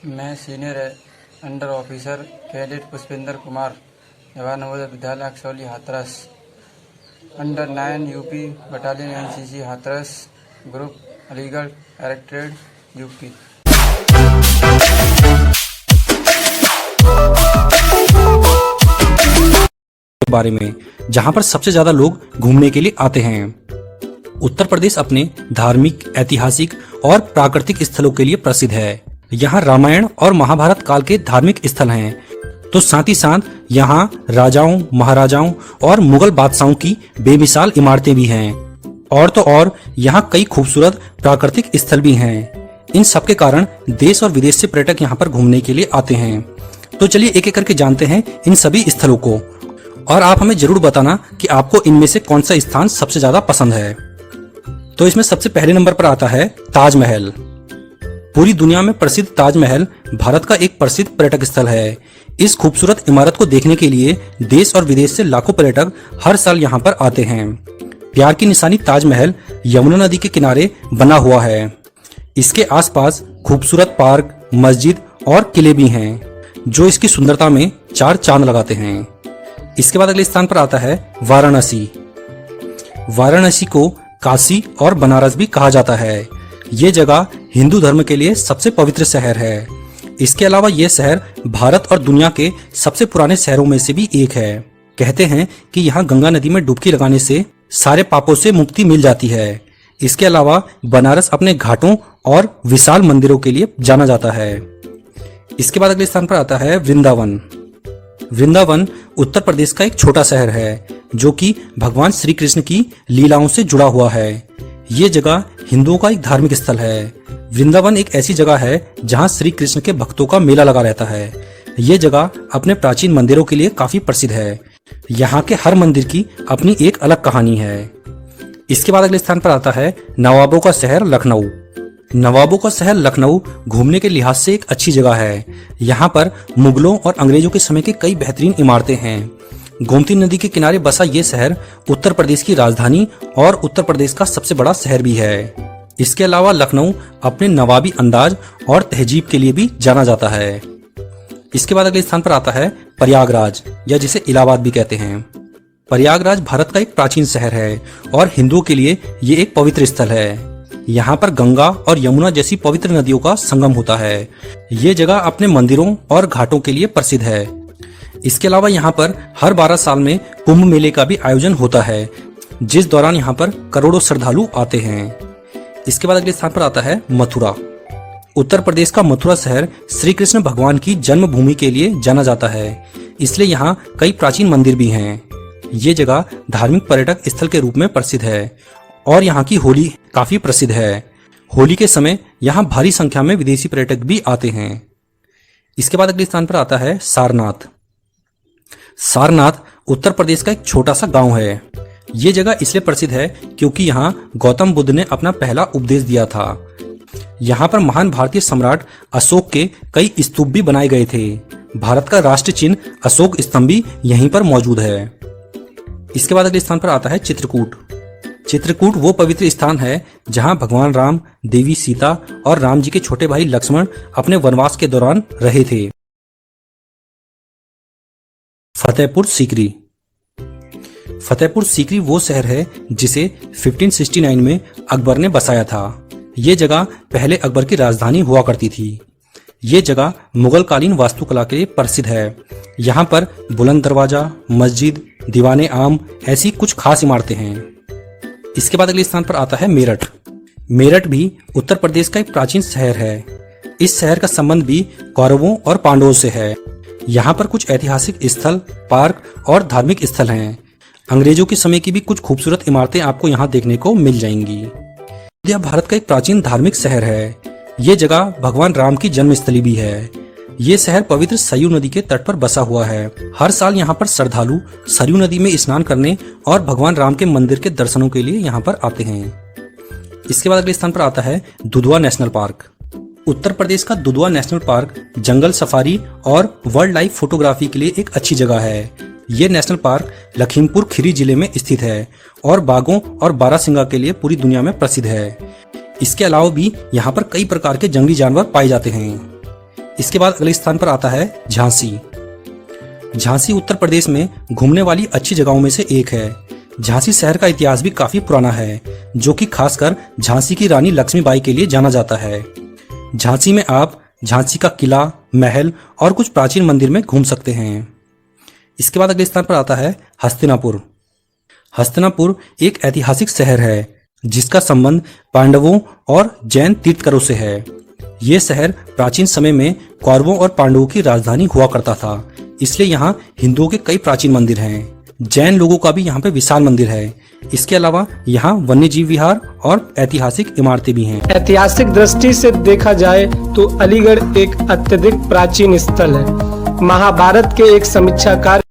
मैं senior under officer cadet Pushpendra Kumar Jawahar Navodaya Vidyalaya Aksauli Hathras under 9 UP battalion NCC Hathras group Aligarh directorate UP. बारे में जहां पर सबसे ज्यादा लोग घूमने के लिए आते हैं। उत्तर प्रदेश अपने धार्मिक, ऐतिहासिक और प्राकृतिक स्थलों के लिए प्रसिद्ध है। यहाँ रामायण और महाभारत काल के धार्मिक स्थल हैं, तो साथ ही साथ यहाँ राजाओं, महाराजाओं और मुगल बादशाहों की बेमिसाल इमारतें भी हैं। और तो और यहाँ कई खूबसूरत प्राकृतिक स्थल भी हैं। इन सब के कारण देश और विदेश से पर्यटक यहाँ पर घूमने के लिए आते हैं। तो चलिए एक एक करके जानते हैं इन सभी स्थलों को, और आप हमें जरूर बताना कि आपको इनमें से कौन सा स्थान सबसे ज्यादा पसंद है। तो इसमें सबसे पहले नंबर पर आता है ताजमहल। पूरी दुनिया में प्रसिद्ध ताजमहल भारत का एक प्रसिद्ध पर्यटक स्थल है। इस खूबसूरत इमारत को देखने के लिए देश और विदेश से लाखों पर्यटक हर साल यहाँ पर आते हैं। प्यार की निशानी ताजमहल यमुना नदी के किनारे बना हुआ है। इसके आसपास खूबसूरत पार्क, मस्जिद और किले भी हैं, जो इसकी सुंदरता में चार चांद लगाते हैं। इसके बाद अगले स्थान पर आता है वाराणसी। वाराणसी को काशी और बनारस भी कहा जाता है। ये जगह हिंदू धर्म के लिए सबसे पवित्र शहर है। इसके अलावा यह शहर भारत और दुनिया के सबसे पुराने शहरों में से भी एक है। कहते हैं कि यहाँ गंगा नदी में डुबकी लगाने से सारे पापों से मुक्ति मिल जाती है। इसके अलावा बनारस अपने घाटों और विशाल मंदिरों के लिए जाना जाता है। इसके बाद अगले स्थान पर आता है वृंदावन। वृंदावन उत्तर प्रदेश का एक छोटा शहर है, जो कि भगवान श्री कृष्ण की लीलाओं से जुड़ा हुआ है। ये जगह हिंदुओं का एक धार्मिक स्थल है। वृंदावन एक ऐसी जगह है जहां श्री कृष्ण के भक्तों का मेला लगा रहता है। ये जगह अपने प्राचीन मंदिरों के लिए काफी प्रसिद्ध है। यहाँ के हर मंदिर की अपनी एक अलग कहानी है। इसके बाद अगले स्थान पर आता है नवाबों का शहर लखनऊ। नवाबों का शहर लखनऊ घूमने के लिहाज से एक अच्छी जगह है। यहाँ पर मुगलों और अंग्रेजों के समय के कई बेहतरीन इमारतें हैं। गोमती नदी के किनारे बसा ये शहर उत्तर प्रदेश की राजधानी और उत्तर प्रदेश का सबसे बड़ा शहर भी है। इसके अलावा लखनऊ अपने नवाबी अंदाज और तहजीब के लिए भी जाना जाता है। इसके बाद अगले स्थान पर आता है प्रयागराज, या जिसे इलाहाबाद भी कहते हैं। प्रयागराज भारत का एक प्राचीन शहर है और हिंदुओं के लिए ये एक पवित्र स्थल है। यहाँ पर गंगा और यमुना जैसी पवित्र नदियों का संगम होता है। ये जगह अपने मंदिरों और घाटों के लिए प्रसिद्ध है। इसके अलावा यहाँ पर हर 12 साल में कुंभ मेले का भी आयोजन होता है, जिस दौरान यहाँ पर करोड़ों श्रद्धालु आते हैं। इसके बाद अगले स्थान पर आता है मथुरा। उत्तर प्रदेश का मथुरा शहर श्री कृष्ण भगवान की जन्मभूमि के लिए जाना जाता है, इसलिए यहाँ कई प्राचीन मंदिर भी हैं। ये जगह धार्मिक पर्यटक स्थल के रूप में प्रसिद्ध है और यहाँ की होली काफी प्रसिद्ध है। होली के समय यहाँ भारी संख्या में विदेशी पर्यटक भी आते हैं। इसके बाद अगले स्थान पर आता है सारनाथ। सारनाथ उत्तर प्रदेश का एक छोटा सा गांव है। ये जगह इसलिए प्रसिद्ध है क्योंकि यहाँ गौतम बुद्ध ने अपना पहला उपदेश दिया था। यहाँ पर महान भारतीय सम्राट अशोक के कई स्तूप भी बनाए गए थे। भारत का राष्ट्रीय चिन्ह अशोक स्तंभ भी यहीं पर मौजूद है। इसके बाद अगले स्थान पर आता है चित्रकूट। चित्रकूट वो पवित्र स्थान है जहां भगवान राम, देवी सीता और राम जी के छोटे भाई लक्ष्मण अपने वनवास के दौरान रहे थे। फतेहपुर सीकरी। फतेहपुर सीकरी वो शहर है जिसे 1569 में अकबर ने बसाया था। ये जगह पहले अकबर की राजधानी हुआ करती थी। ये जगह मुगल कालीन वास्तुकला के लिए प्रसिद्ध है। यहाँ पर बुलंद दरवाजा, मस्जिद, दीवाने आम ऐसी कुछ खास इमारतें हैं। इसके बाद अगले स्थान पर आता है मेरठ। मेरठ भी उत्तर प्रदेश का एक प्राचीन शहर है। इस शहर का संबंध भी कौरवों और पांडवों से है। यहाँ पर कुछ ऐतिहासिक स्थल, पार्क और धार्मिक स्थल हैं। अंग्रेजों के समय की भी कुछ खूबसूरत इमारतें आपको यहाँ देखने को मिल जाएंगी। यह भारत का एक प्राचीन धार्मिक शहर है। ये जगह भगवान राम की जन्मस्थली भी है। ये शहर पवित्र सरयू नदी के तट पर बसा हुआ है। हर साल यहाँ पर श्रद्धालु सरयू नदी में स्नान करने और भगवान राम के मंदिर के दर्शनों के लिए यहाँ पर आते हैं। इसके बाद अगले स्थान पर आता है दुधवा नेशनल पार्क। उत्तर प्रदेश का दुधवा नेशनल पार्क जंगल सफारी और वाइल्ड लाइफ फोटोग्राफी के लिए एक अच्छी जगह है। ये नेशनल पार्क लखीमपुर खीरी जिले में स्थित है और बाघों और बारहसिंगा के लिए पूरी दुनिया में प्रसिद्ध है। इसके अलावा भी यहाँ पर कई प्रकार के जंगली जानवर पाए जाते हैं। इसके बाद अगले स्थान पर आता है झांसी। झांसी उत्तर प्रदेश में घूमने वाली अच्छी जगहों में से एक है। झांसी शहर का इतिहास भी काफी पुराना है, जो कि खासकर झांसी की रानी लक्ष्मीबाई के लिए जाना जाता है। झांसी में आप झांसी का किला, महल और कुछ प्राचीन मंदिर में घूम सकते हैं। इसके बाद अगले स्थान पर आता है हस्तिनापुर। हस्तिनापुर एक ऐतिहासिक शहर है जिसका संबंध पांडवों और जैन तीर्थकरों से है। ये शहर प्राचीन समय में कौरवों और पांडवों की राजधानी हुआ करता था, इसलिए यहाँ हिंदुओं के कई प्राचीन मंदिर हैं। जैन लोगों का भी यहाँ पे विशाल मंदिर है। इसके अलावा यहाँ वन्य जीव विहार और ऐतिहासिक इमारतें भी हैं। ऐतिहासिक दृष्टि से देखा जाए तो अलीगढ़ एक अत्यधिक प्राचीन स्थल है। महाभारत के एक समीक्षाकार